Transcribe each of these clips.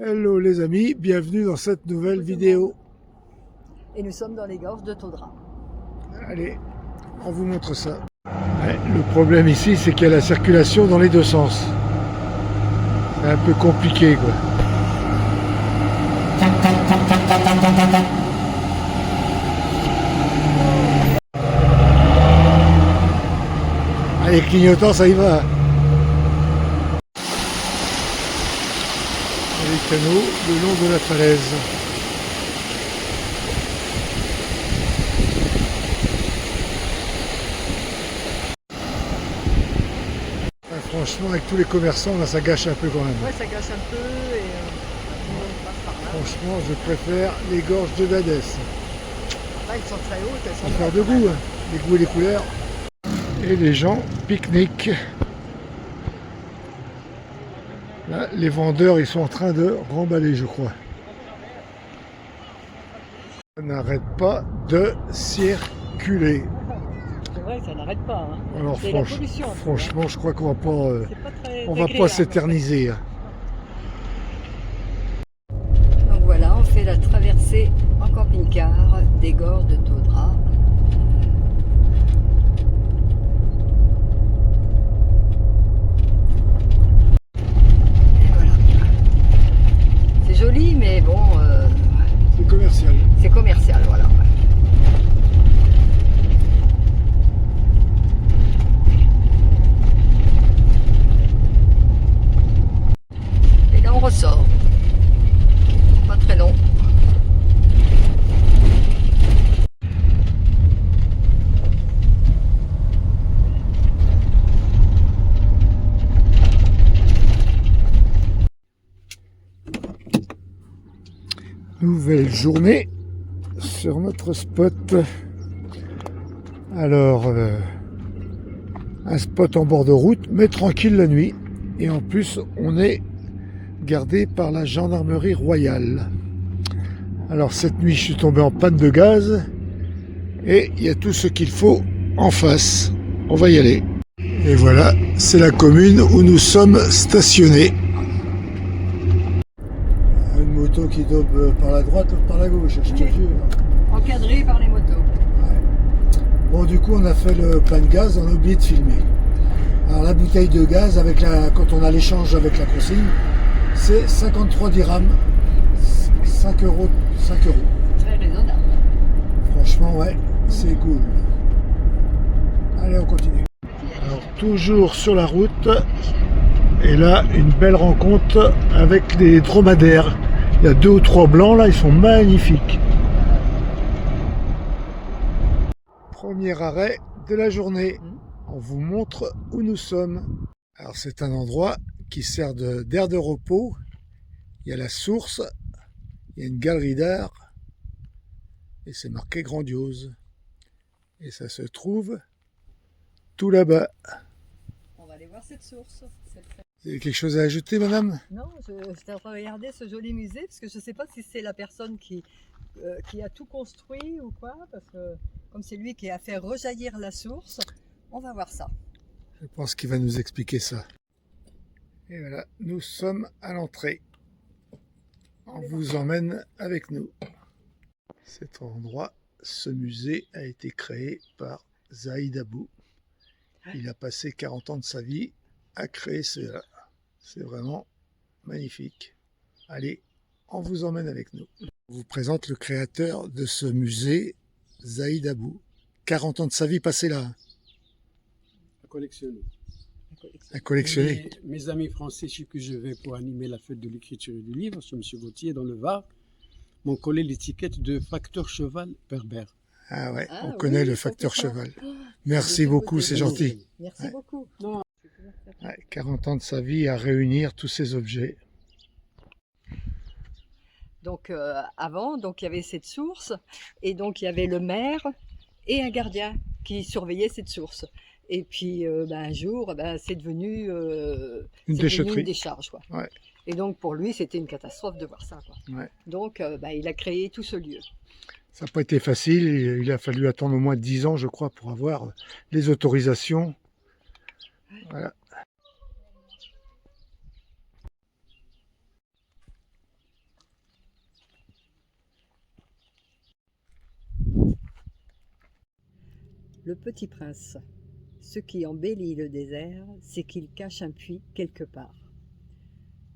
Hello les amis, bienvenue dans cette nouvelle vidéo. Et nous sommes dans les gorges de Taudra. Allez, on vous montre ça. Ouais, le problème ici, c'est qu'il y a la circulation dans les deux sens. C'est un peu compliqué quoi. Allez, clignotant, ça y va. Les canaux le long de la falaise. Ouais, franchement, avec tous les commerçants, là, ça gâche un peu quand même. Ouais, ça gâche un peu et tout le monde passe par là. Franchement, je préfère les gorges de Gadès. Là, elles sont très hautes, elles sont Affaire belles, de quand même. goût, hein. Les goûts et les couleurs. Et les gens pique-niquent. Là, les vendeurs, ils sont en train de remballer, je crois. Ça n'arrête pas de circuler. C'est vrai que ça n'arrête pas. Hein. Alors C'est la pollution. Un peu, franchement, je crois qu'on va pas, c'est pas très on va pas agréable. s'éterniser. Hein. Donc voilà, on fait la traversée en camping-car des gorges de Taudra. Et voilà. C'est joli, mais bon, C'est commercial. c'est commercial, voilà. Et là, on ressort. Pas très long. Nouvelle journée sur notre spot. Alors, un spot en bord de route, mais tranquille la nuit. Et en plus, on est gardé par la gendarmerie royale. Alors cette nuit, je suis tombé en panne de gaz. Et il y a tout ce qu'il faut en face. On va y aller. Et voilà, c'est la commune où nous sommes stationnés. Une moto qui dobe par la droite ou par la gauche, je te jure. Encadré par les motos. Bon, du coup, on a fait le plein de gaz, on a oublié de filmer. Alors, la bouteille de gaz, quand on a l'échange avec la consigne, c'est 53 dirhams, 5 euros. Très raisonnable. Franchement, ouais, c'est cool. Allez, on continue. Alors, toujours sur la route, et là, une belle rencontre avec des dromadaires. Il y a 2 ou 3 blancs, là, ils sont magnifiques. Premier arrêt de la journée. On vous montre où nous sommes. Alors c'est un endroit qui sert d'aire de repos. Il y a la source, il y a une galerie d'art et c'est marqué grandiose. Et ça se trouve tout là-bas. On va aller voir cette source. Vous avez quelque chose à ajouter, madame? Non, j'étais en train de regarder ce joli musée parce que je ne sais pas si c'est la personne qui a tout construit ou quoi, parce que comme c'est lui qui a fait rejaillir la source, on va voir ça. Je pense qu'il va nous expliquer ça. Et voilà, nous sommes à l'entrée. On vous emmène avec nous. Cet endroit, ce musée a été créé par Zaïd Abou. Il a passé 40 ans de sa vie à créer cela. C'est vraiment magnifique. Allez, on vous emmène avec nous. On vous présente le créateur de ce musée, Zaïd Abou. 40 ans de sa vie passés là. À collectionner. À collectionner. Mes amis français chez qui je vais pour animer la fête de l'écriture et du livre, chez M. Gauthier dans le Var, m'ont collé l'étiquette de facteur cheval berbère. Ah ouais, Ah on connaît oui, le ça, facteur c'est ça. cheval. Merci beaucoup, c'est gentil. Merci Ouais. beaucoup. Ouais, 40 ans de sa vie à réunir tous ces objets. Donc avant, donc il y avait cette source et donc il y avait le maire et un gardien qui surveillait cette source. Et puis un jour, c'est devenu, Une déchetterie. une décharge, quoi. Ouais. Et donc pour lui, c'était une catastrophe de voir ça, quoi. Ouais. Donc il a créé tout ce lieu. Ça n'a pas été facile, il a fallu attendre au moins 10 ans, je crois, pour avoir les autorisations. Voilà. Le Petit Prince. Ce qui embellit le désert, c'est qu'il cache un puits quelque part.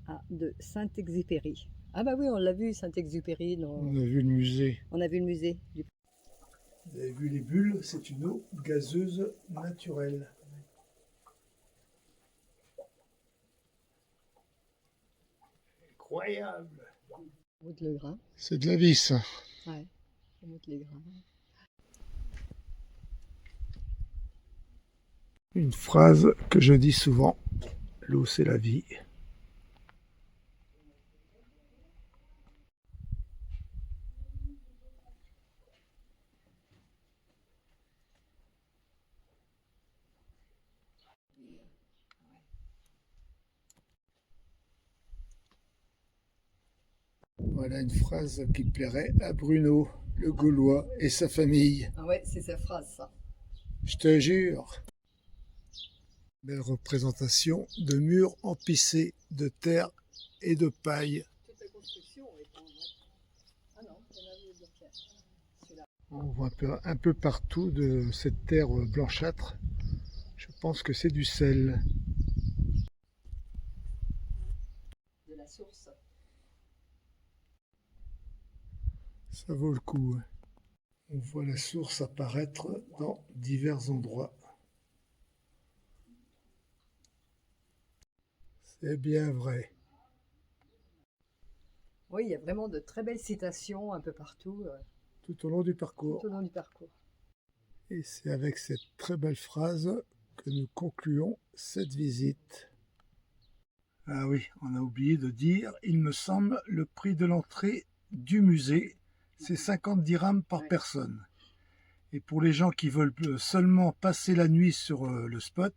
Ah, de Saint-Exupéry. Ah bah oui, on l'a vu, Saint-Exupéry. On a vu le musée. On a vu le musée. Vous avez vu les bulles, c'est une eau gazeuse naturelle. Incroyable. On monte le grain. C'est de la vie, ça. Ouais, on monte les grains. Une phrase que je dis souvent, l'eau c'est la vie. Voilà une phrase qui plairait à Bruno, le Gaulois et sa famille. Ah ouais, c'est sa phrase, ça. Je te jure. Belle représentation de murs empissés de terre et de paille. Toute la construction est en... Ah non, on a vu de pierre. Celui-là. On voit un peu partout de cette terre blanchâtre. Je pense que c'est du sel. De la source. Ça vaut le coup. On voit la source apparaître dans divers endroits. C'est bien vrai. Oui, il y a vraiment de très belles citations un peu partout, Tout au long du parcours. tout au long du parcours. Et c'est avec cette très belle phrase que nous concluons cette visite. Ah oui, on a oublié de dire, il me semble, le prix de l'entrée du musée, c'est 50 dirhams par personne. Et pour les gens qui veulent seulement passer la nuit sur le spot,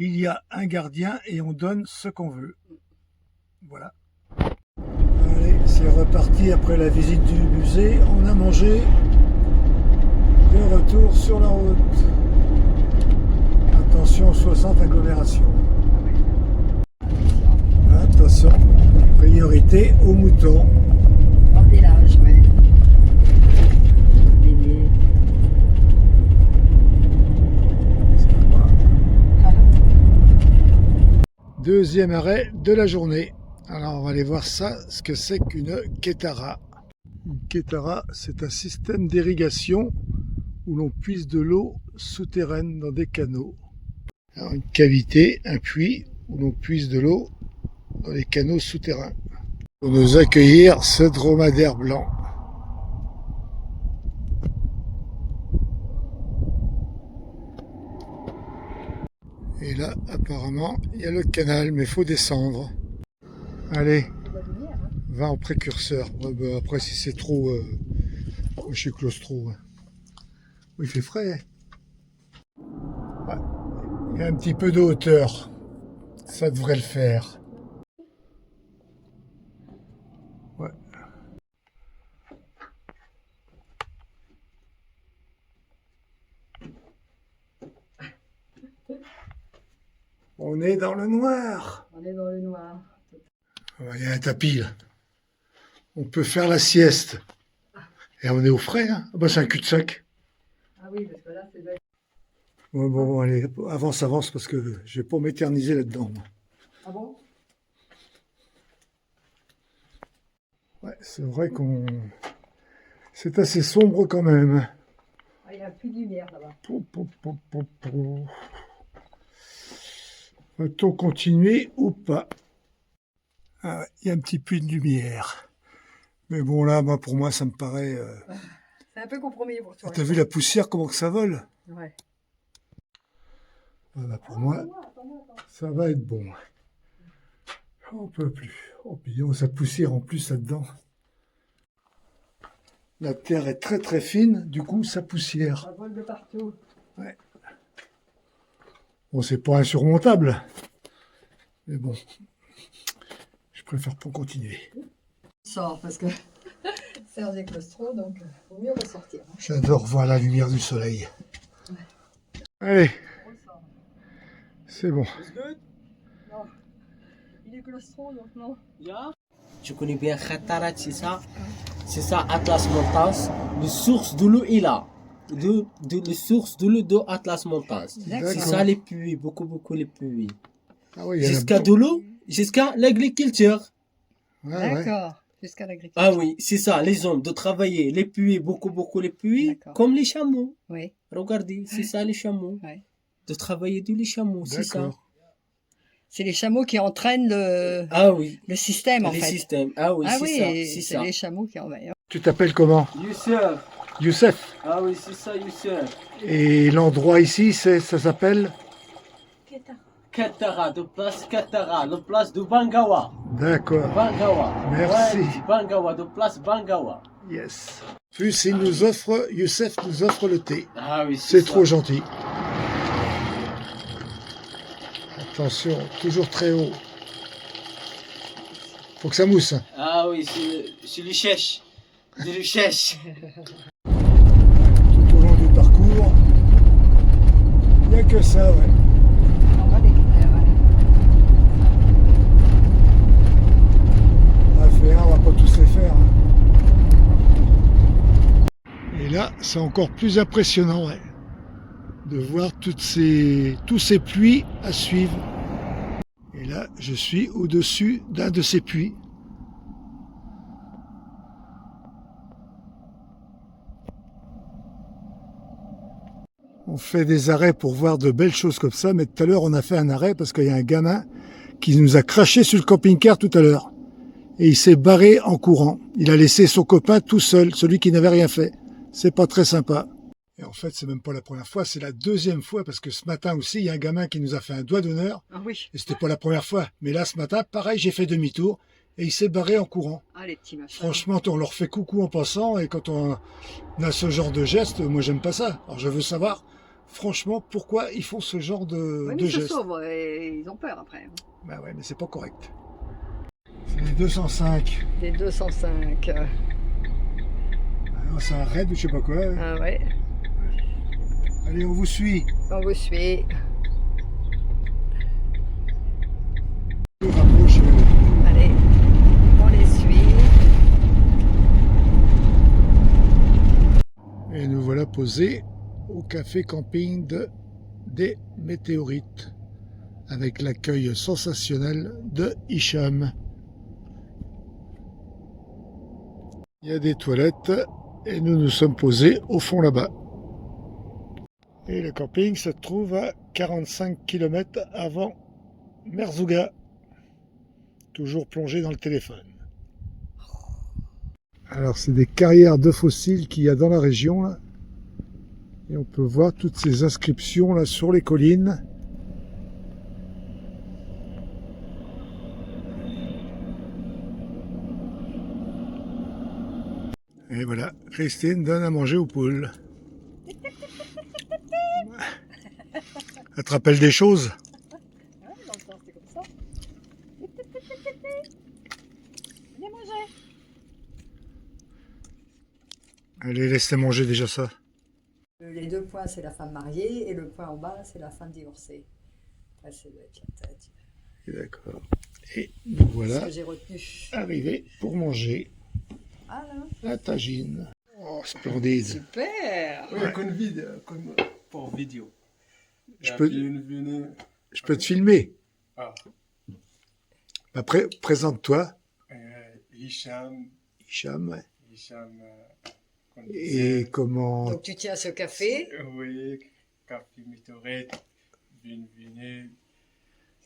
il y a un gardien et on donne ce qu'on veut. Voilà. Allez, c'est reparti après la visite du musée. On a mangé. De retour sur la route. Attention, 60 agglomérations. Attention, priorité aux moutons. Dans le village, ouais. Deuxième arrêt de la journée. Alors on va aller voir ça, ce que c'est qu'une kétara. Une kétara, c'est un système d'irrigation où l'on puise de l'eau souterraine dans des canaux. Alors une cavité, un puits où l'on puise de l'eau dans les canaux souterrains. Pour nous accueillir ce dromadaire blanc. Et là, apparemment, il y a le canal, mais il faut descendre. Allez, va en précurseur. Ouais, bah, après, si c'est trop... je suis claustro. Oui, il fait frais. Ouais. Il y a un petit peu de hauteur. Ça devrait le faire. Ouais. On est dans le noir. On est dans le noir. Il y a un tapis là. On peut faire la sieste. Et on est au frais, hein. Ah bah, c'est un cul-de-sac. Ah oui, parce que là, c'est belle. Ouais, bon, allez, avance, parce que je vais pas m'éterniser là-dedans. Ah bon? Ouais, c'est vrai qu'on... C'est assez sombre quand même. Ah, il n'y a plus de lumière là-bas. Va-t-on continuer ou pas? Ah, il y a un petit peu de lumière. Mais bon, là, pour moi, ça me paraît... C'est un peu compromis pour toi. T'as vu la poussière, comment que ça vole? Ouais. Voilà, pour moi, ça va être bon. On peut plus. Oh, puis ça poussière en plus là-dedans. La terre est très très fine, du coup, ça poussière. Ça vole de partout. Ouais. Bon, c'est pas insurmontable. Mais bon, je préfère pas continuer. On sort parce que Serge est claustro, donc il vaut mieux ressortir. J'adore voir la lumière du soleil. Allez, c'est bon. Non, il est claustro, donc non. Tu connais bien Khatarat, c'est ça? C'est ça, Atlas Mountains. Les sources de l'eau est là. de les sources de l'eau de Atlas Mountains. D'accord. C'est ça les puits, beaucoup les puits. Ah oui, il y en a Jusqu'à de l'eau, jusqu'à l'agriculture. Ouais, ouais. D'accord. Jusqu'à l'agriculture. Ah oui, c'est ça, les hommes de travailler, les puits, beaucoup les puits, D'accord. comme les chameaux. Oui. Regardez, c'est ça les chameaux. Ouais. De travailler les chameaux, c'est ça. D'accord. C'est les chameaux qui entraînent Ah oui, le système, en les fait. systèmes. Ah oui, Ah c'est oui, ça, et c'est c'est ça. les chameaux qui envahissent. Tu t'appelles comment? Youssef. Youssef. Ah oui, c'est ça, Youssef. Et l'endroit ici, ça s'appelle? Katara, de place de Bangawa. D'accord. Bangawa. Merci. Ouais, Bangawa, de place Bangawa. Yes. Plus il nous offre, Youssef nous offre le thé. Ah oui, C'est ça. trop gentil. Attention, toujours très haut. Faut que ça mousse. Ah oui, c'est le chèche. C'est le chèche. Tout au long du parcours, il n'y a que ça, ouais. On va décrire, ouais. On a fait un, on va pas tous les faire. Hein. Et là, c'est encore plus impressionnant, ouais, de voir tous ces puits à suivre. Et là, je suis au-dessus d'un de ces puits. On fait des arrêts pour voir de belles choses comme ça, mais tout à l'heure, on a fait un arrêt parce qu'il y a un gamin qui nous a craché sur le camping-car tout à l'heure. Et il s'est barré en courant. Il a laissé son copain tout seul, celui qui n'avait rien fait. C'est pas très sympa. Et en fait, c'est même pas la première fois, c'est la deuxième fois, parce que ce matin aussi, il y a un gamin qui nous a fait un doigt d'honneur. Ah oui. Et c'était pas la première fois. Mais là, ce matin, pareil, j'ai fait demi-tour et il s'est barré en courant. Ah, les petits machins. Franchement, on leur fait coucou en passant et quand on a ce genre de geste, moi, j'aime pas ça. Alors, je veux savoir, franchement, pourquoi ils font ce genre de Oui, mais ils se geste. sauvent et ils ont peur après. Bah ouais, mais c'est pas correct. C'est les 205. Des 205. Alors, ça arrête ou je sais pas quoi. Ah ouais. Allez, on vous suit. On vous suit. Rapprochez. Allez, on les suit. Et nous voilà posés au café camping des Météorites avec l'accueil sensationnel de Hicham. Il y a des toilettes et nous nous sommes posés au fond là-bas. Et le camping se trouve à 45 km avant Merzouga, toujours plongé dans le téléphone. Alors c'est des carrières de fossiles qu'il y a dans la région là. Et on peut voir toutes ces inscriptions là sur les collines. Et voilà, Christine donne à manger aux poules. Elle te rappelle des choses? Ouais, dans le sens, c'est comme ça. Venez manger. Allez, laisse-les manger déjà ça. Les deux points, c'est la femme mariée et le point en bas, c'est la femme divorcée. Ah, ça doit être la tête. D'accord. Et nous C'est voilà ce que j'ai retenu. arrivés pour manger Ah là. la tagine. Oh, splendide. Super. Oui, comme pour vidéo. Je peux- Bienvenue. Je peux te filmer. Ah, Après, présente-toi, Hicham, Hicham. Ouais. qu'on Et disait, comment... Donc tu tiens ce café. oui, café météorite, bienvenue,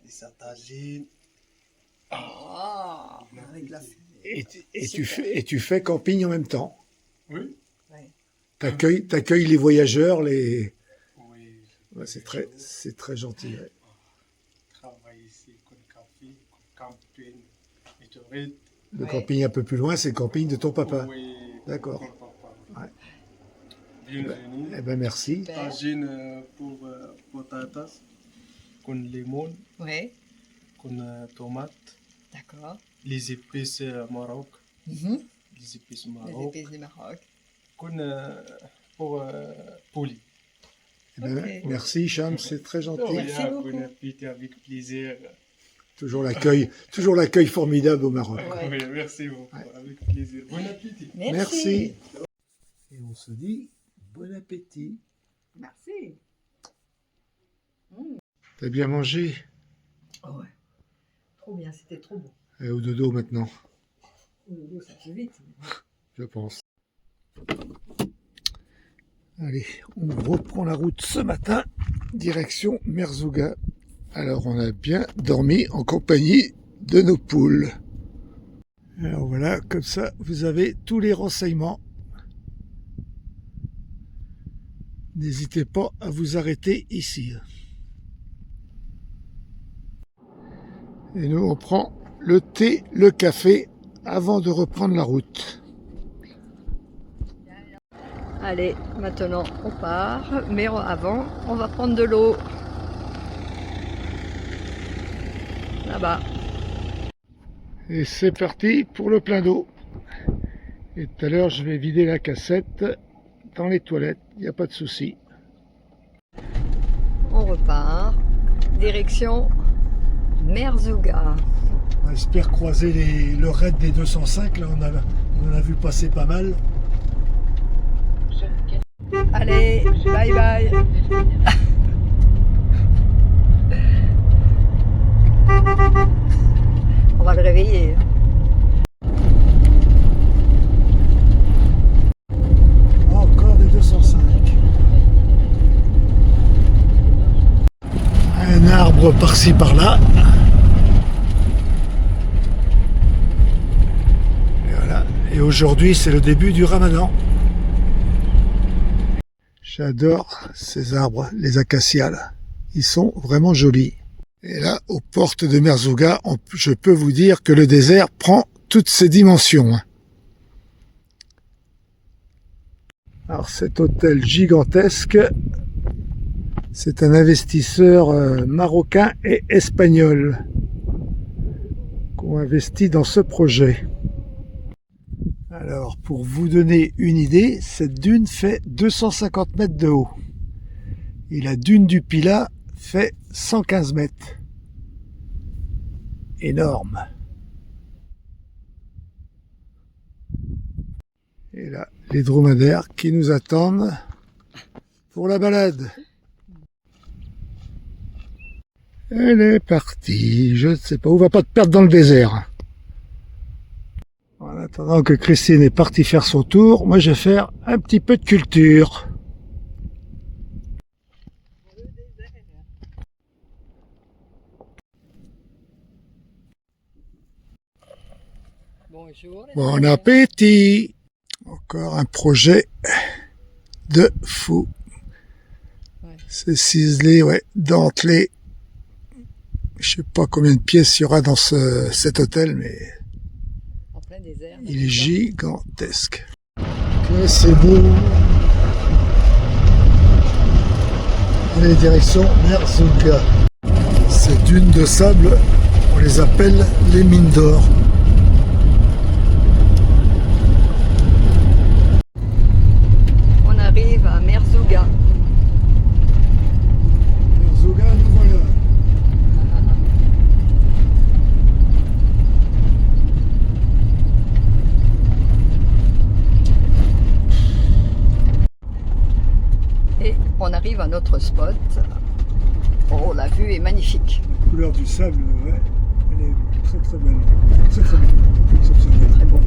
c'est sa tagine. Ah, avec la Et tu fais camping en même temps. Oui, T'accueilles les voyageurs, les... oui. Ouais, c'est très gentil. Ouais. Travaille ici comme café, comme camping météorite. Le Ouais. camping un peu plus loin, c'est le camping de ton papa. Oui, D'accord. comme papa. Ouais. Bienvenue. Eh ben merci. super. Tagine pour patatas, con limon, Oui, con tomate, d'accord. les épices Maroc, Mhm. les épices Les Maroc, épices du Maroc. con pour poulet. Eh ben, Ok. merci Hicham, c'est très gentil. Merci beaucoup. Bon appétit avec plaisir. Toujours l'accueil formidable au Maroc. Ouais. Oui, merci beaucoup, Ouais. avec plaisir. Bon appétit. Merci. Merci. Et on se dit Bon appétit. Merci. T'as bien mangé? Oh ouais. Trop bien, c'était trop bon. Et au dodo maintenant, L'eau, ça fait vite. je pense. Allez, on reprend la route ce matin, direction Merzouga. Alors on a bien dormi en compagnie de nos poules. Alors voilà, comme ça vous avez tous les renseignements. N'hésitez pas à vous arrêter ici. Et nous on prend le thé, le café avant de reprendre la route. Allez, maintenant on part, mais avant on va prendre de l'eau. Là-bas. Et c'est parti pour le plein d'eau. Et tout à l'heure je vais vider la cassette dans les toilettes, il n'y a pas de souci. On repart. Direction Merzouga. On espère croiser le raid des 205, là on en a vu passer pas mal. Allez, bye bye. On va le réveiller. Encore des 205. Un arbre par-ci par-là. Et voilà. Et aujourd'hui c'est le début du Ramadan. J'adore ces arbres, les acacias là. Ils sont vraiment jolis. Et là, aux portes de Merzouga, je peux vous dire que le désert prend toutes ses dimensions. Alors cet hôtel gigantesque, c'est un investisseur marocain et espagnol qui ont investi dans ce projet. Alors, pour vous donner une idée, cette dune fait 250 mètres de haut. Et la dune du Pilat fait 115 mètres. Énorme. Et là, les dromadaires qui nous attendent pour la balade. Elle est partie. Je ne sais pas où, va pas te perdre dans le désert. En attendant que Christine est partie faire son tour, moi je vais faire un petit peu de culture. Bonjour. Bon appétit! Encore un projet de fou. Ouais. C'est ciselé, ouais, dentelé. Je sais pas combien de pièces il y aura dans cet hôtel, mais En plein désert. il est gigantesque. Ok, c'est beau. Allez, direction Merzouga. Ces dunes de sable, on les appelle les mines d'or. On arrive à Merzouga. Merzouga, nous voilà. Et on arrive à notre spot. Oh, la vue est magnifique. La couleur du sable, ouais, elle est très très belle. Très très belle. Exceptionnelle. Très bon.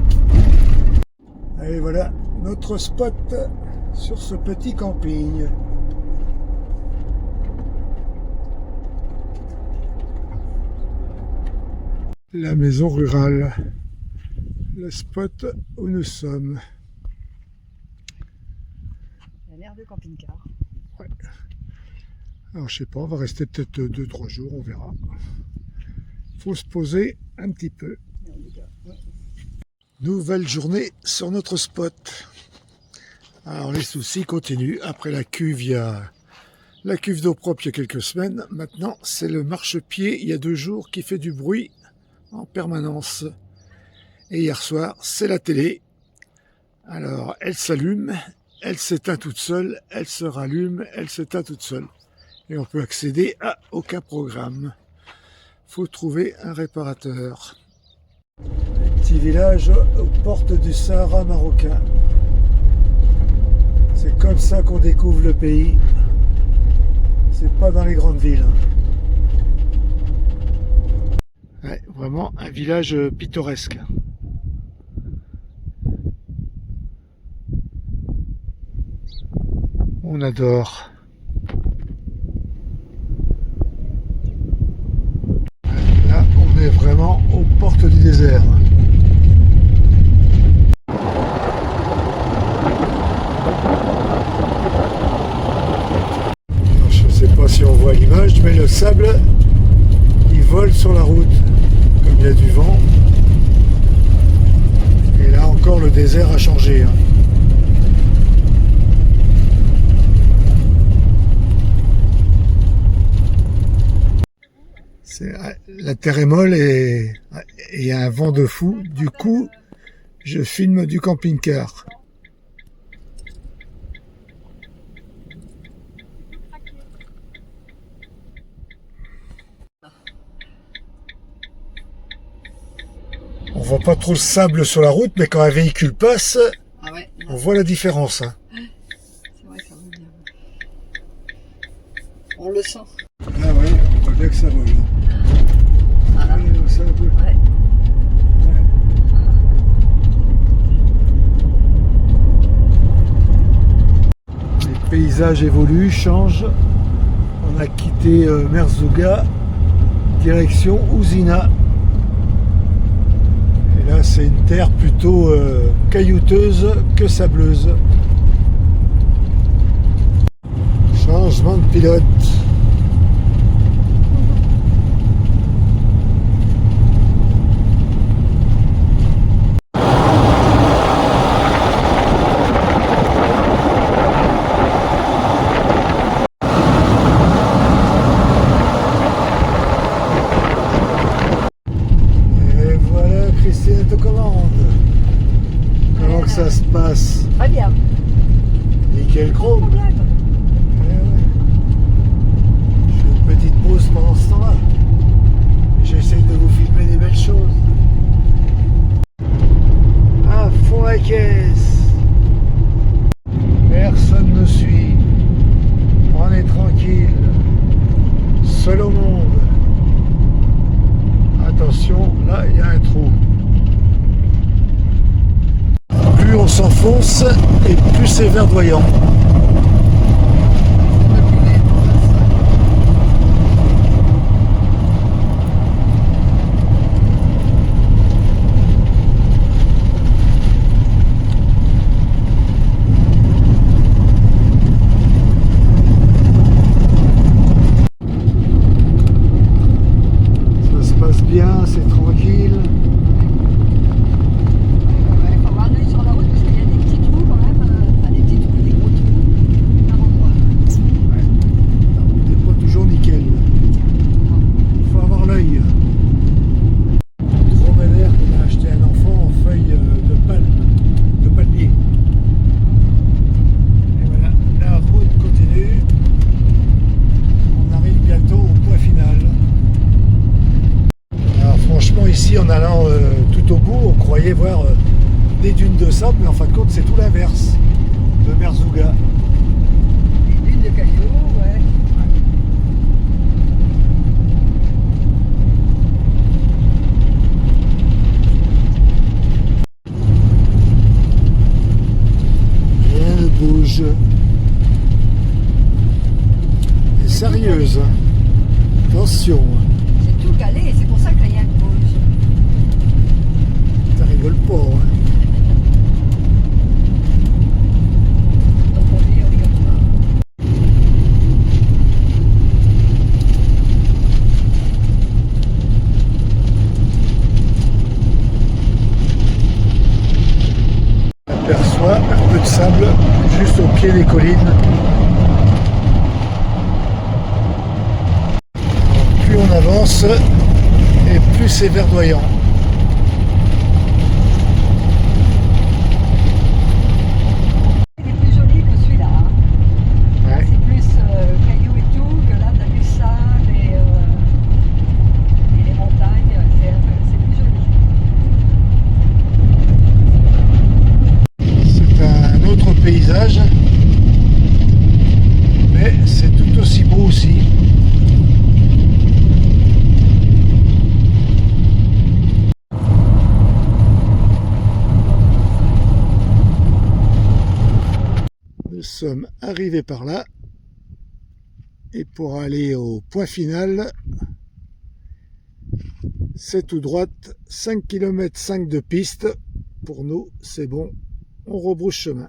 Allez, voilà notre spot sur ce petit camping. La maison rurale. Le spot où nous sommes. Un air de camping-car. Alors je sais pas, on va rester peut-être 2-3 jours, on verra. Faut se poser un petit peu. Nouvelle journée sur notre spot. Alors les soucis continuent. Après la cuve, il y a la cuve d'eau propre il y a quelques semaines. Maintenant, c'est le marchepied il y a 2 jours qui fait du bruit en permanence. Et hier soir, c'est la télé. Alors, elle s'allume, elle s'éteint toute seule, elle se rallume, elle s'éteint toute seule. Et on peut accéder à aucun programme. Faut trouver un réparateur. Petit village aux portes du Sahara marocain. C'est comme ça qu'on découvre le pays. C'est pas dans les grandes villes. Ouais, vraiment un village pittoresque. On adore. Là, on est vraiment aux portes du désert. Alors, je ne sais pas si on voit l'image, mais le sable, il vole sur la route, comme il y a du vent. Et là encore, le désert a changé. Hein. La terre est molle et il y a un vent de fou. Du coup, je filme du camping-car. On voit pas trop le sable sur la route, mais quand un véhicule passe, Ah ouais, on voit la différence. Hein. c'est vrai que ça vaut bien. On le sent. Ah ouais, on voit bien que ça vole. Voilà. Ça vole. Ouais. Les paysages évoluent, changent. On a quitté Merzouga, direction Ouzina. Et là, c'est une terre plutôt caillouteuse que sableuse. Changement de pilote. Christine te commande. Comment que ça se passe? Très bien. Nickel chrome. Pas de problème. Je fais une petite pause pendant ce temps-là. J'essaye de vous filmer des belles choses. À fond la caisse. Personne ne suit. On est tranquille. Seul au monde. Attention, là il y a un trou. Plus on s'enfonce et plus c'est verdoyant. Ça se passe bien, c'est tranquille. Il faut avoir l'œil sur la route parce qu'il y a des petits trous quand même, enfin des petits trous, des gros trous par endroit. Ouais. La route n'est pas toujours nickel. Il faut avoir l'œil. Dromadaire qu'on a acheté à un enfant en feuilles de palmier. Et voilà, la route continue. On arrive bientôt au point final. Alors franchement ici en allant tout au bout, on croyait voir des dunes de sable, mais en fin de compte c'est tout l'inverse de Merzouga. Des dunes de cailloux, ouais. Rien ne bouge. Et sérieuse. Attention. C'est tout calé et c'est pour ça que rien ne bouge. Ça rigole pas. Hein. Donc on dit, on rigole pas. On aperçoit un peu de sable juste au pied des collines. Plus on avance et plus c'est verdoyant. Il est plus joli que celui-là. Hein. Ouais. C'est plus cailloux et tout, que là t'as du sable et les montagnes, c'est plus joli. C'est un autre paysage. soucis. Nous sommes arrivés par là. Et pour aller au point final, c'est tout droite, 5 km 5 de piste. Pour nous, c'est bon, on rebrousse chemin.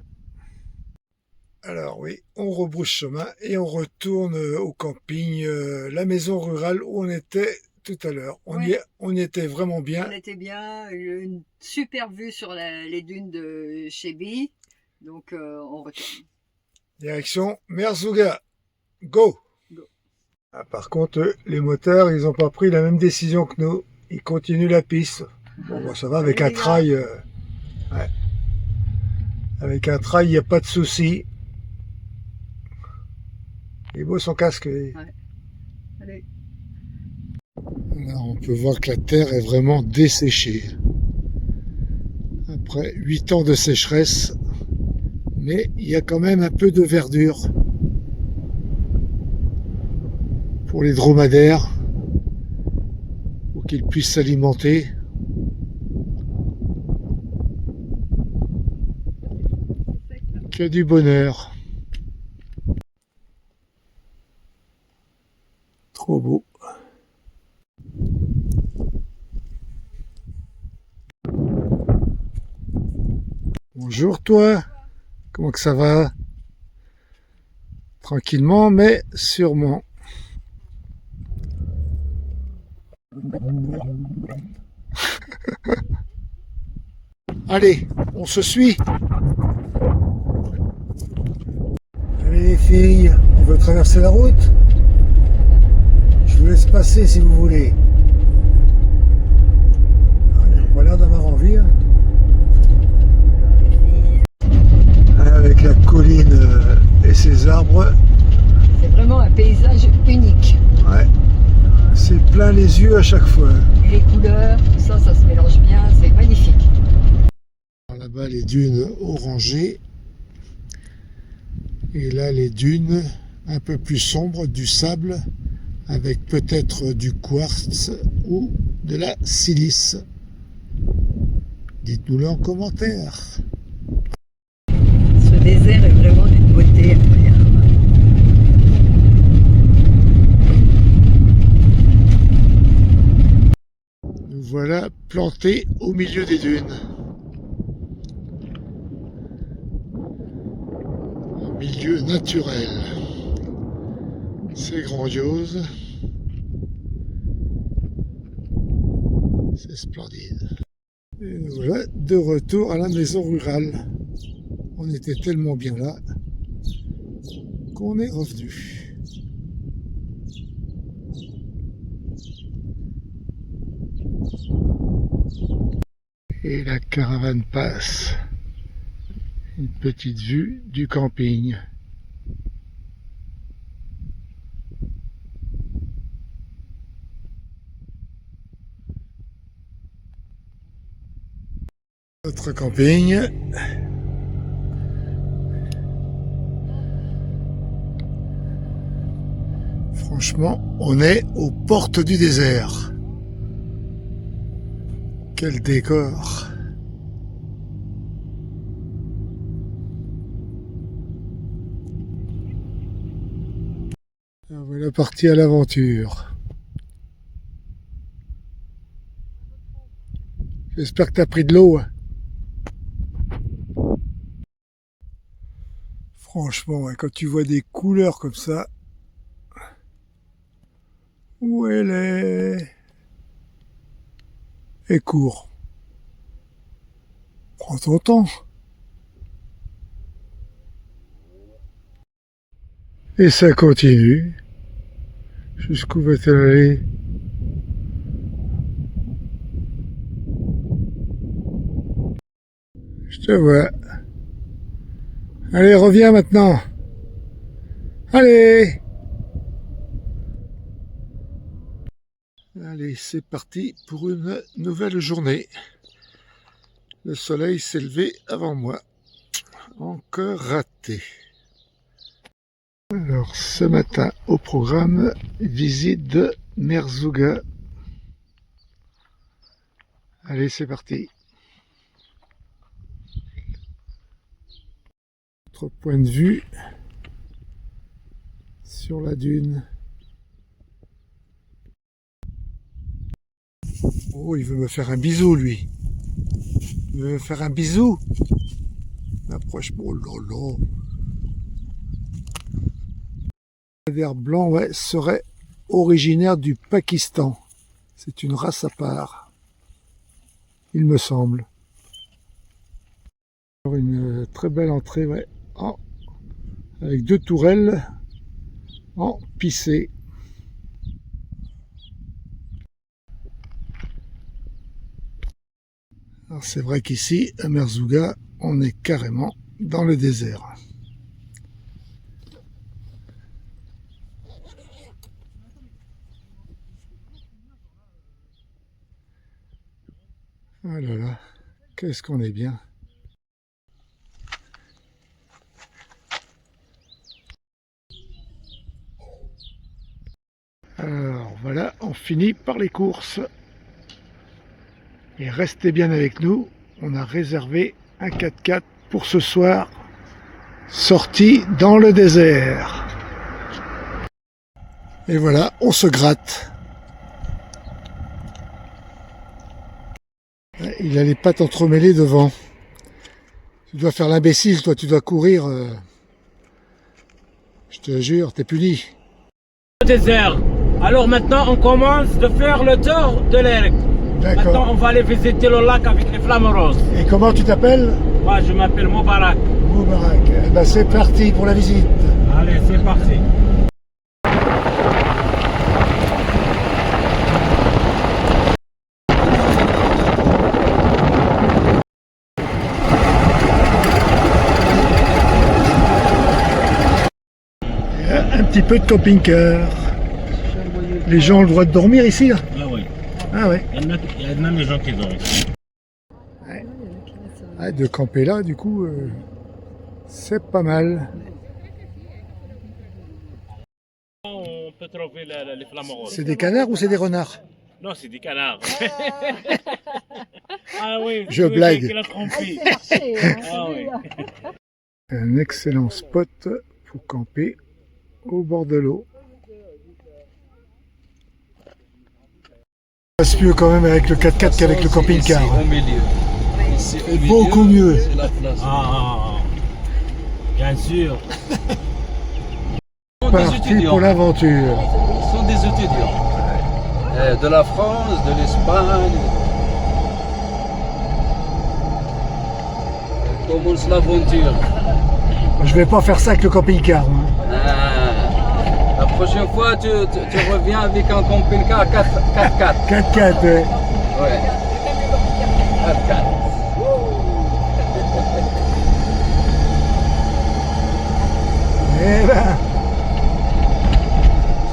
Alors oui, on rebrousse chemin et on retourne au camping, la maison rurale où on était tout à l'heure. On y était vraiment bien. On était bien, une super vue sur les dunes de Chebi. Donc on retourne. Direction Merzouga. Go! Go. Ah, par contre, les moteurs, ils n'ont pas pris la même décision que nous. Ils continuent la piste. Bon, ça va, avec un trail. Ouais. Avec un trail, il n'y a pas de souci. Il est beau son casque. Ouais. Allez. Là, on peut voir que la terre est vraiment desséchée. Après 8 ans de sécheresse, mais il y a quand même un peu de verdure pour les dromadaires, pour qu'ils puissent s'alimenter. Que du bonheur. Trop beau. Bonjour toi, comment que ça va? Tranquillement mais sûrement. Allez, on se suit. Allez les filles, on veut traverser la route? Je vous laisse passer si vous voulez. Allez, on a l'air d'avoir envie. Hein. Avec la colline et ses arbres. C'est vraiment un paysage unique. Ouais. C'est plein les yeux à chaque fois. Les couleurs, tout ça, ça se mélange bien, c'est magnifique. Là-bas, les dunes orangées. Et là, les dunes un peu plus sombres, du sable, avec peut-être du quartz ou de la silice. Dites-nous-le en commentaire. Ce désert est vraiment d'une beauté incroyable. Nous voilà plantés au milieu des dunes. Un milieu naturel. C'est grandiose. C'est splendide. Et nous voilà de retour à la maison rurale. On était tellement bien là qu'on est revenu. Et la caravane passe. Une petite vue du camping. Notre camping. Franchement, on est aux portes du désert. Quel décor! Voilà parti à l'aventure. J'espère que tu as pris de l'eau. Franchement, ouais, quand tu vois des couleurs comme ça, où elle est? Et court. Prends ton temps. Et ça continue. Jusqu'où va-t-elle aller? Je te vois. Allez, reviens maintenant. Allez! Allez, c'est parti pour une nouvelle journée. Le soleil s'est levé avant moi. Encore raté. Alors ce matin au programme, visite de Merzouga. Allez, c'est parti. Autre point de vue sur la dune. Oh, il veut me faire un bisou, lui. Il veut me faire un bisou. Approche-moi, oh là là. Le dromadaire blanc, ouais, serait originaire du Pakistan. C'est une race à part, il me semble. Une très belle entrée, ouais, avec 2 tourelles en pissé. Alors c'est vrai qu'ici, à Merzouga, on est carrément dans le désert. Oh là là, qu'est-ce qu'on est bien. Alors voilà, on finit par les courses. Et restez bien avec nous, on a réservé un 4x4 pour ce soir, sorti dans le désert. Et voilà, on se gratte. Il a les pattes entremêlées devant. Tu dois faire l'imbécile, toi, tu dois courir. Je te jure, t'es puni. Désert. Alors maintenant, on commence de faire le tour de l'Ergue. Maintenant, D'accord. on va aller visiter le lac avec les flammes roses. Et comment tu t'appelles? Moi, je m'appelle Moubarak. Moubarak. Eh ben, c'est parti pour la visite. Allez, c'est parti. Un petit peu de camping-car. Les gens ont le droit de dormir ici, là? Ah oui. Ah ouais. Il y en a des gens qui dorment. Ah, de camper là, du coup, c'est pas mal. On peut trouver les flammes roses. C'est des canards ou c'est des renards? Non, c'est des canards. Ah oui. Je le blague. mec, il a trompé. Ah oui. Un excellent spot pour camper au bord de l'eau. Ça passe mieux quand même avec le 4x4 qu'avec le camping-car. Au milieu. Ici, au milieu, Beaucoup mieux. c'est la place. Ah, bien sûr. Ce sont des Parti étudiants. pour l'aventure. Ce sont des étudiants. De la France, de l'Espagne. On commence l'aventure. Je vais pas faire ça avec le camping-car. Moi. La prochaine fois, tu reviens avec un camping-car 4x4. 4x4, ouais. Ouais. 4x4. Eh ben,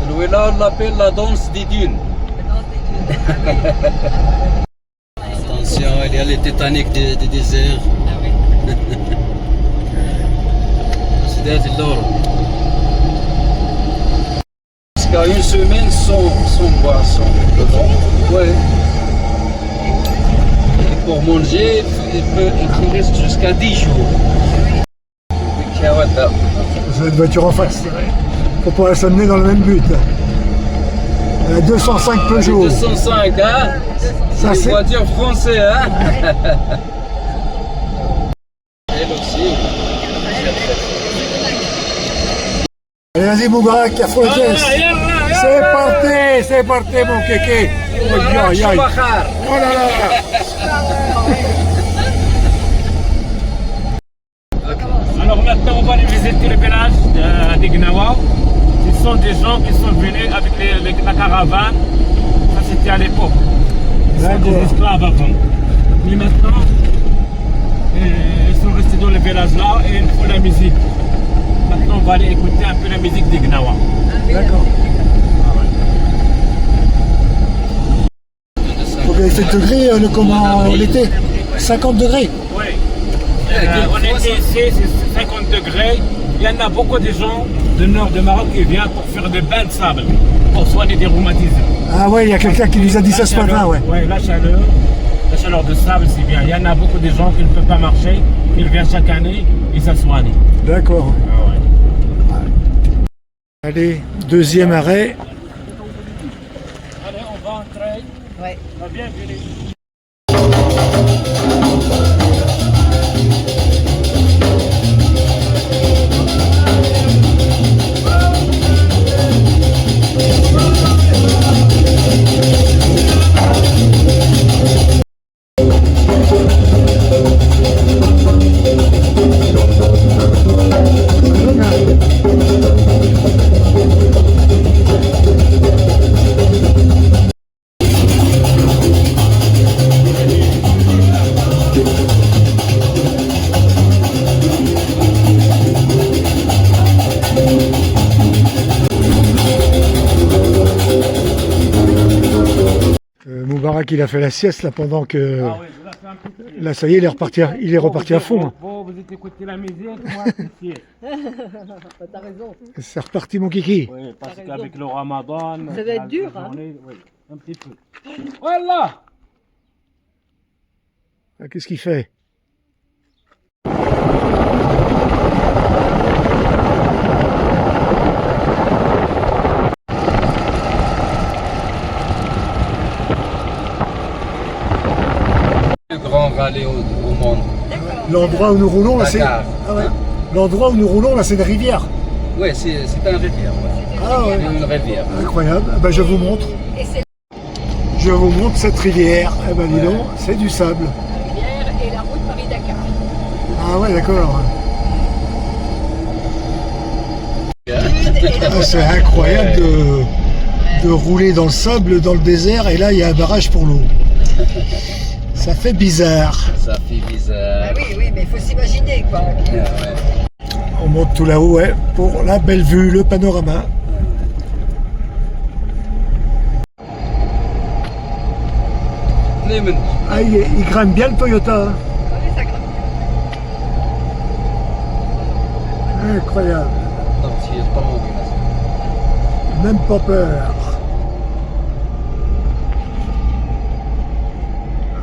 Celui-là, on l'appelle la danse des dunes. Attention, il y a les Titanic des déserts. C'est de l'or. Jusqu'à une semaine sans boisson. Ouais. Et pour manger, il reste jusqu'à 10 jours. vous avez une voiture en face. Faut pas s'amener dans le même but. 205 Peugeot. 205, hein? Ça, C'est c'est- une voiture française, hein? Elle aussi. Allez, vas-y, Moubarak, il faut le geste. C'est parti, mon kéké. Aïe, aïe, aïe. Oh là là. Alors maintenant, on va aller visiter le village de Gnawa. Ce sont des gens qui sont venus avec la caravane. Ça, c'était à l'époque. Ils sont des D'accord. esclaves avant. Mais maintenant, ils sont restés dans le village là et ils font la musique. Maintenant, on va aller écouter un peu la musique des Gnawa. D'accord. Faut bien il fait degrés, comment l'été? 50 degrés. Oui. On était ici, c'est 50 degrés. y en a beaucoup de gens du nord du Maroc qui viennent pour faire des bains de sable, pour soigner des rhumatismes. Ah ouais, il y a quelqu'un qui nous a dit ça ce matin, ouais. Oui, la chaleur de sable, c'est bien. Il y en a beaucoup de gens qui ne peuvent pas marcher, qui viennent chaque année et ça soigne. D'accord. Ah ouais. Allez, deuxième arrêt. Allez, on va entrer. Ouais. Bienvenue. Moubarak, il a fait la sieste là pendant que... Ah oui, je l'ai fait un petit peu. Là, ça y est, il est reparti à fond. Vous écoutez la musique, moi, c'est T'as raison. C'est reparti, mon kiki. Oui, parce T'as raison. qu'avec le ramadan... Ça va être dur, hein. Oui, un petit peu. Voilà. Ah, qu'est-ce qu'il fait? Le grand rallye au monde. L'endroit où nous roulons, là, c'est... Dakar. Ah ouais. L'endroit où nous roulons, là, c'est une rivière. Oui, c'est une rivière. Ouais. Ah ouais. Une rivière. Incroyable. Ah ben, je vous montre. Et c'est Je vous montre cette rivière. Eh ben, dis donc, c'est du sable. la rivière et la route Paris-Dakar. Ah ouais, d'accord. Ah, c'est incroyable de rouler dans le sable, dans le désert, et là, il y a un barrage pour l'eau. Ça fait bizarre. Ça fait bizarre. Ah oui, mais il faut s'imaginer quoi. Ah ouais. On monte tout là-haut, ouais, pour la belle vue, le panorama. Ah, il grimpe bien le Toyota. Hein. Oui, ça grimpe. Incroyable. Non, c'est pas mon Même pas peur.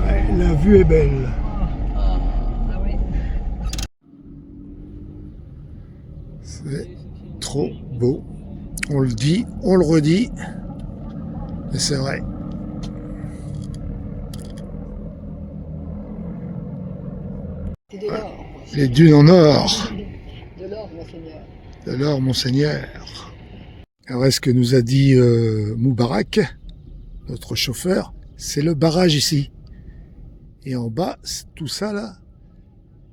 Ouais, la vue est belle. Ah. Ah oui. C'est trop beau. On le dit, on le redit. Et c'est vrai. C'est de l'or. Les dunes en or. De l'or, monseigneur. De l'or, monseigneur. Alors, ce que nous a dit Moubarak, notre chauffeur, c'est le barrage ici. Et en bas, tout ça là,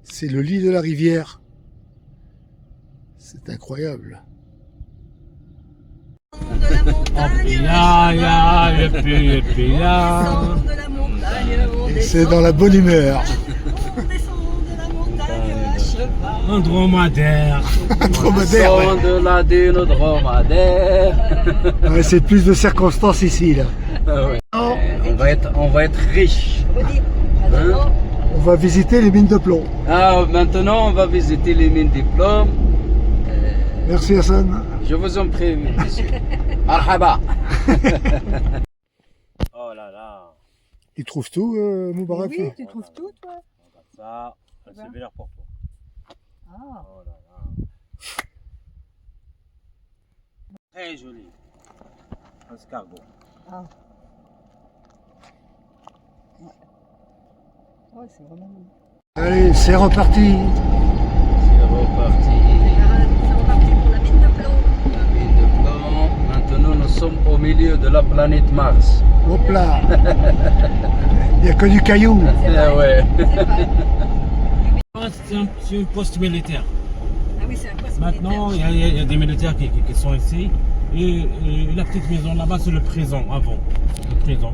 c'est le lit de la rivière. C'est incroyable. De la montagne, de la montagne, Et c'est dans la bonne humeur. on descend de la montagne à cheval. Un dromadaire. Dromadaire, ouais. Son de la dune dromadaire. Ouais, c'est plus de circonstances ici là. Ah ouais. Oh, On va être riche. Redis. Maintenant, on va visiter les mines de plomb. Ah, maintenant, on va visiter les mines diplômes. Merci Hassan. Je vous en prie, monsieur. Marhaba. Oh là là. Il trouve tout, Moubarak. oui, tu trouves tout toi. Ça, c'est souvenir pour toi. Ah. Oh là là. Très joli. Un escargot. Ah. Ouais, c'est vraiment beau. Allez, c'est reparti. C'est reparti. C'est reparti pour la mine de plomb. La mine de plomb. Maintenant, nous sommes au milieu de la planète Mars. Hop là. Il n'y a que du caillou. C'est vrai. Ah ouais. C'est vrai. C'est un poste militaire. Ah oui, c'est un poste Maintenant, militaire. il y a des militaires qui sont ici. Et la petite maison là-bas, c'est le prison avant. Le prison.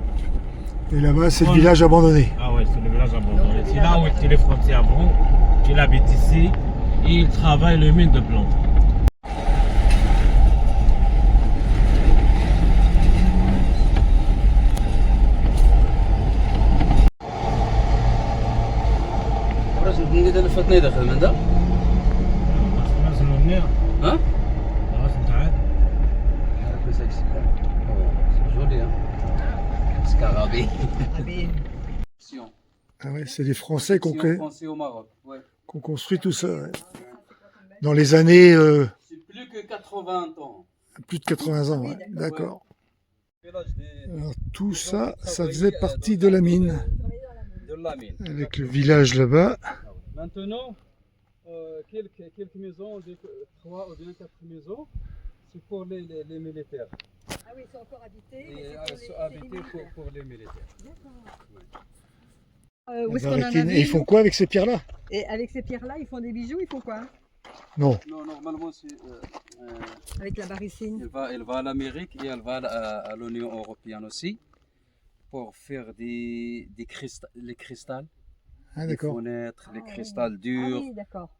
Et là-bas, c'est le village abandonné. Ah ouais, c'est le village abandonné. C'est là où étaient les Français avant. Il habite ici et il travaille le mine de plomb. نقدر نفتني داخل من ده. Hein? C'est joli, hein? Scarabée. Rabais. Ah ouais, c'est les Français qui ont Français au Maroc, ouais. construit tout ça. Ouais. Dans les années C'est plus que 80 ans. plus de 80 ans. Ouais. D'accord. Alors tout ça, ça faisait partie de la mine. De la mine. Avec le village là-bas. Maintenant, quelques maisons, 3 ou bien 4 maisons, c'est pour les militaires. Ah oui, ils sont encore habités. mais Et c'est pour habité militaires. pour les militaires. Où est-ce qu'on en a Et vu ils font quoi avec ces pierres-là? Et avec ces pierres-là, ils font des bijoux, ils font quoi? Non. Non, normalement, c'est, Avec la barricine. elle va à l'Amérique et elle va à l'Union européenne aussi pour faire les cristals, Ah les d'accord. fenêtres, les Ah, cristals Ah durs, oui, d'accord.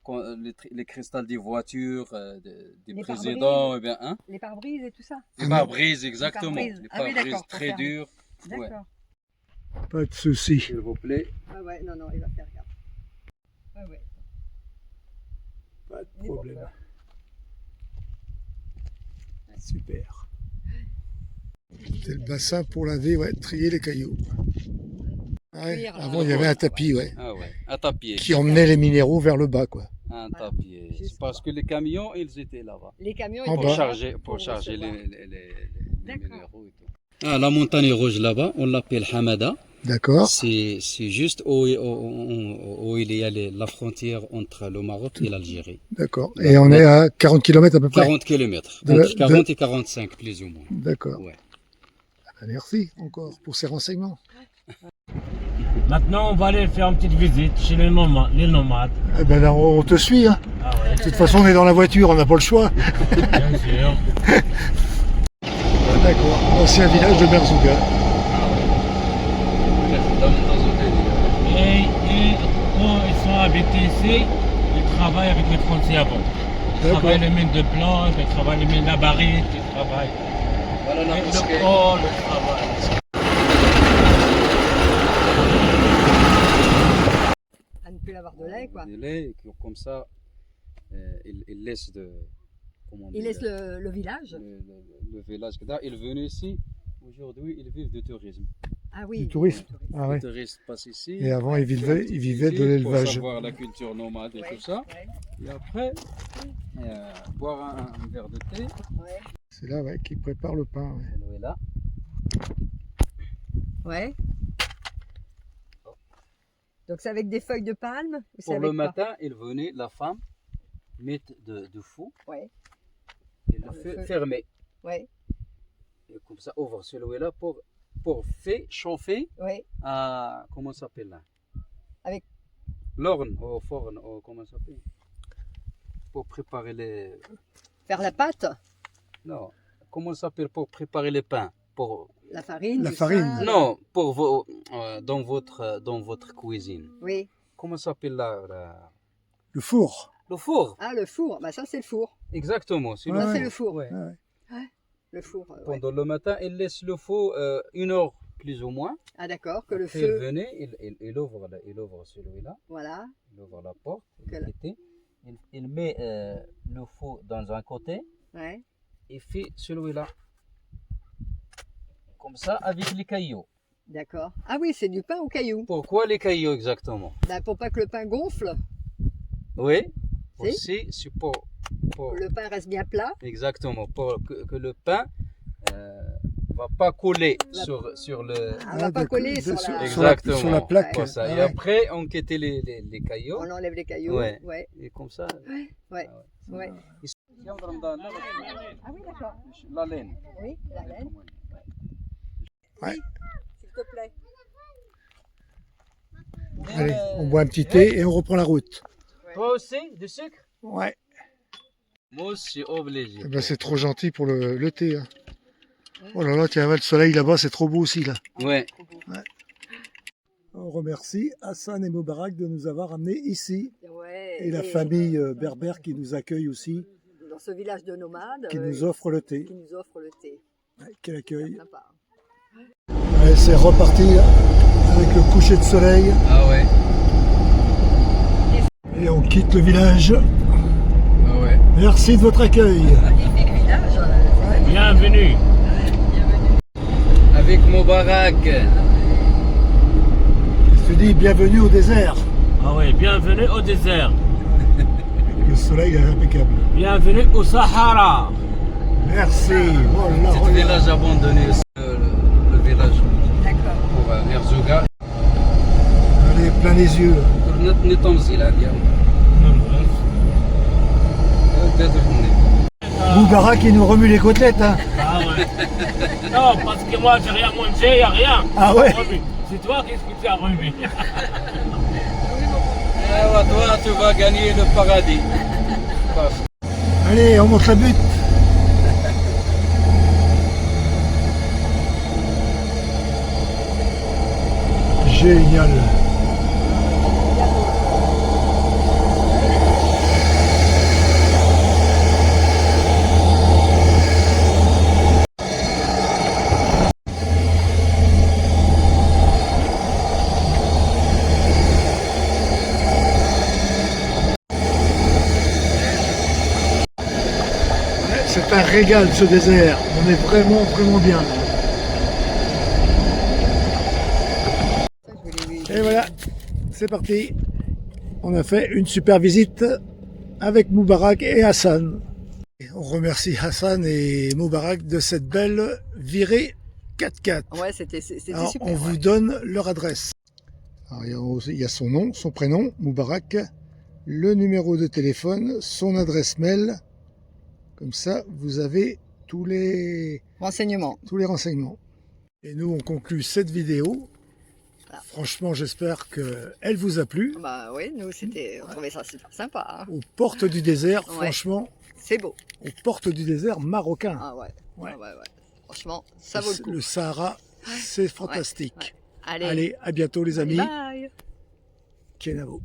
les cristals des voitures, des Les présidents, pare-brises. eh bien, hein? Les pare-brises et tout ça. Les pare-brises, exactement. pare-brises. Les Ah oui, pare-brises d'accord, pour très faire- durs. Ouais. D'accord. Pas de souci. S'il vous plaît. Ah ouais, non, non, il va faire gaffe. Ouais, ouais. Pas de Il est problème. bon. Super. C'est le bassin pour laver, ouais, trier les cailloux. Ah ouais, Cuire, là. avant, il y avait un tapis, ouais, Ah ouais, un tapis. qui emmenait les minéraux vers le bas, quoi. Un Voilà. tapis. Juste C'est parce que les camions, ils étaient là-bas. Les camions, En ils bas. vont Pour charger recevoir. les D'accord. minéraux et tout. Ah, la montagne rouge là-bas, on l'appelle Hamada. D'accord. C'est juste où il y a la frontière entre le Maroc et l'Algérie. D'accord. Et on est à 40 km à peu près. 40 km. De- Entre 40 et 45 plus ou moins. D'accord. Ouais. Ah ben, merci encore pour ces renseignements. Maintenant, on va aller faire une petite visite chez les nomades. Eh ben là, on te suit. Hein. Ah ouais, De toute façon, on est dans la voiture, on n'a pas le choix. bien sûr. D'accord. Ancien village de Merzouga. Et quand ils sont habités ici, ils travaillent avec les Français avant. Ils D'accord. travaillent les mines de plomb, ils travaillent les mines de la barite, ils travaillent Voilà la le mosquée. col, le travail. À ne plus avoir de lait, quoi. Des laits, comme ça, il laisse comment Ils dire, laissent le village. le village. Il est venu ici. Aujourd'hui, ils vivent du tourisme. Ah oui. Du tourisme. Ah ouais. Les touristes passent ici. Et avant, ils vivaient de ici l'élevage. Pour savoir la culture nomade et Ouais, tout ça. ouais, Et après, boire un verre de thé. ouais. C'est là, ouais, qu'ils préparent le pain. Ouais. Elle est là. Ouais. Donc c'est avec des feuilles de palme ou c'est Pour avec le quoi? matin, il venait, la femme, mettre de fou Ouais, et le Le feu feu. fermé. ouais, Et comme ça, ouvre celui-là pour faire chauffer ouais. à, comment ça s'appelle là? Avec- L'orne, au fourne, comment ça s'appelle? Pour préparer les... Faire la pâte, Non, comment ça s'appelle pour préparer les pains? Pour... la farine. La tout farine. ça. Non, pour dans votre cuisine. Oui. Comment ça s'appelle là? Le four. Le four. Ah, le four. Bah ça c'est le four. Exactement. C'est Ouais, Ça le c'est four. le four. Ouais. Ouais. Le four. Ouais. Pendant le matin, il laisse le four 1 heure plus ou moins. Ah d'accord, que le Après, feu. venez, il ouvre celui-là, Voilà. il ouvre la porte, Que la- il met le four dans un côté Ouais. et fait celui-là. Comme ça, avec les cailloux. D'accord. Ah oui, c'est du pain au caillou. Pourquoi les cailloux exactement? Bah, pour pas que le pain gonfle, Oui, Si. aussi, c'est pour que le pain reste bien plat. exactement, pour que le pain va pas coller La- sur le... Ah, va pas d'accord. coller sur la. Exactement. Sur la plaque. Comme ça. Ah Et ouais. après, on quête les cailloux. On enlève les cailloux. Ouais. Ouais. Et comme ça... Ouais. Ouais. Ah oui, d'accord. La laine. Oui, la laine. Ouais. S'il te plaît. Allez, on boit un petit thé et on reprend la route. Toi aussi, du sucre? Ouais. Moi aussi, obligé. Eh ben, c'est trop gentil pour le thé. Hein. Oh là là, tiens, le soleil là-bas, c'est trop beau aussi là. Ouais. On remercie Hassan et Moubarak de nous avoir amenés ici Ouais. et la famille berbère qui nous accueille aussi, Dans ce village de nomades. qui nous offre le thé. Qui nous offre le thé. Ouais, quel accueil. Sympa. Allez, c'est reparti avec le coucher de soleil Ah ouais. et on quitte le village. Ah ouais. Merci de votre accueil. Magnifique village. Bienvenue. Avec Moubarak. Je te dis bienvenue au désert. Ah oui, bienvenue au désert. Le soleil est impeccable. Bienvenue au Sahara. Merci. Voilà, C'est un voilà. village abandonné, le village D'accord. pour Merzouga. Allez, plein les yeux. tournatني طمزي اليوم. Moubarak, il nous remue les côtelettes. Hein. Ah ouais. Non, parce que moi j'ai rien mangé, il n'y a rien. Ah ouais. Remis. C'est toi qui tu as remis. Toi, tu vas gagner le paradis. Allez, on monte la butte. Génial. C'est un régal ce désert. On est vraiment, vraiment bien. Et voilà, c'est parti. On a fait une super visite avec Moubarak et Hassan. On remercie Hassan et Moubarak de cette belle virée 4x4. Ouais, c'était super. Alors, on vous donne leur adresse. Alors, il y a son nom, son prénom, Moubarak, le numéro de téléphone, son adresse mail. Comme ça, vous avez tous les Renseignements. renseignements. Et nous, on conclut cette vidéo. Voilà. Franchement, j'espère qu'elle vous a plu. Bah oui, nous on trouvait ça super sympa. Hein. Aux portes du désert, Ouais. franchement, C'est beau. aux portes du désert marocain. Ah ouais. Ouais. Ouais. Franchement, ça vaut le coup. Le Sahara, c'est fantastique. Ouais. Allez. Allez, à bientôt les amis. Bye. Kenavo.